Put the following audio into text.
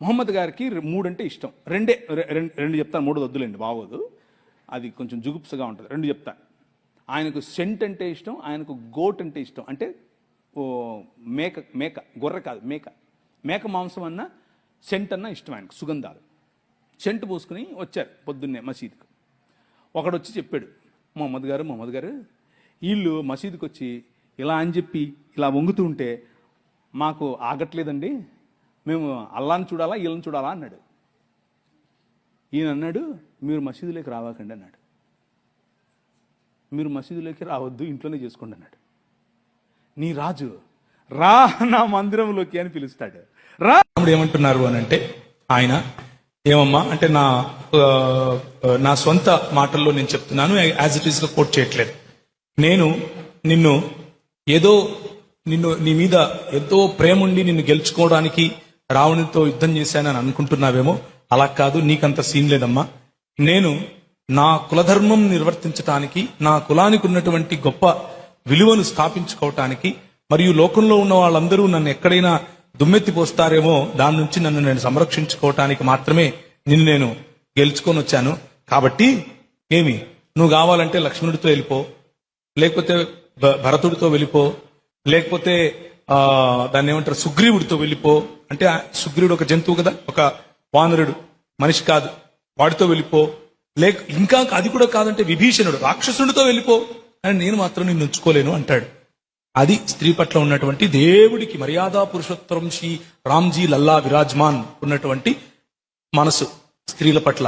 మొహమ్మద్ గారికి 3 అంటే ఇష్టం. రెండు చెప్తాను, 3 వద్దులేండి బాగోదు, అది కొంచెం జుగుప్సగా ఉంటుంది. 2 చెప్తాను. ఆయనకు సెంట్ అంటే ఇష్టం, ఆయనకు గోట్ అంటే ఇష్టం. అంటే ఓ మేక గొర్రె కాదు, మేక మాంసం అన్న సెంట్ అన్న ఇష్టం ఆయనకు, సుగంధాలు. సెంట్ పూసుకుని వచ్చారు పొద్దున్నే మసీదుకు. ఒకడు వచ్చి చెప్పాడు, మొహమ్మద్ గారు వీళ్ళు మసీదుకి వచ్చి ఇలా అని చెప్పి ఇలా వంగుతూ ఉంటే మాకు ఆగట్లేదండి, మేము అల్లాని చూడాలా వీళ్ళని చూడాలా అన్నాడు. ఈయన అన్నాడు, మీరు మసీదులోకి రావాకండి అన్నాడు. మీరు మసీదులోకి రావద్దు, ఇంట్లోనే చేసుకోండి అన్నాడు. నీ రాజు రా నా మందిరంలోకి అని పిలుస్తాడు. రా ఏమంటున్నారు అని అంటే, ఆయన ఏమమ్మా అంటే నా సొంత మాటల్లో నేను చెప్తున్నాను, యాజ్ ఇట్ ఈస్ గా కోట్ చేయట్లేదు. నేను నీ మీద ఎంతో ప్రేమ ఉండి నిన్ను గెలుచుకోవడానికి రావణునితో యుద్ధం చేశానని అనుకుంటున్నావేమో. అలా కాదు, నీకంత సీన్ లేదమ్మా. నేను నా కులధర్మం నిర్వర్తించటానికి, నా కులానికి ఉన్నటువంటి గొప్ప విలువను స్థాపించుకోవటానికి, మరియు లోకంలో ఉన్న వాళ్ళందరూ నన్ను ఎక్కడైనా దుమ్మెత్తి పోస్తారేమో దాని నుంచి నన్ను నేను సంరక్షించుకోవటానికి మాత్రమే నిన్ను నేను గెలుచుకొని వచ్చాను. కాబట్టి నువ్వు కావాలంటే లక్ష్మణుడితో వెళ్ళిపో, లేకపోతే భరతుడితో వెళ్ళిపో, లేకపోతే దాన్ని ఏమంటారు సుగ్రీవుడితో వెళ్ళిపో. అంటే సుగ్రీవుడు ఒక జంతువు కదా, ఒక వానరుడు, మనిషి కాదు, వాడితో వెళ్ళిపో. ఇంకా అది కూడా కాదంటే విభీషణుడు రాక్షసుడితో వెళ్ళిపో, అని నేను మాత్రం నిన్ను ఉంచుకోలేను అంటాడు. అది స్త్రీ పట్ల ఉన్నటువంటి దేవుడికి మర్యాద పురుషోత్తరం శ్రీ రామ్జీ లల్లా విరాజ్మాన్ ఉన్నటువంటి మనసు స్త్రీల పట్ల.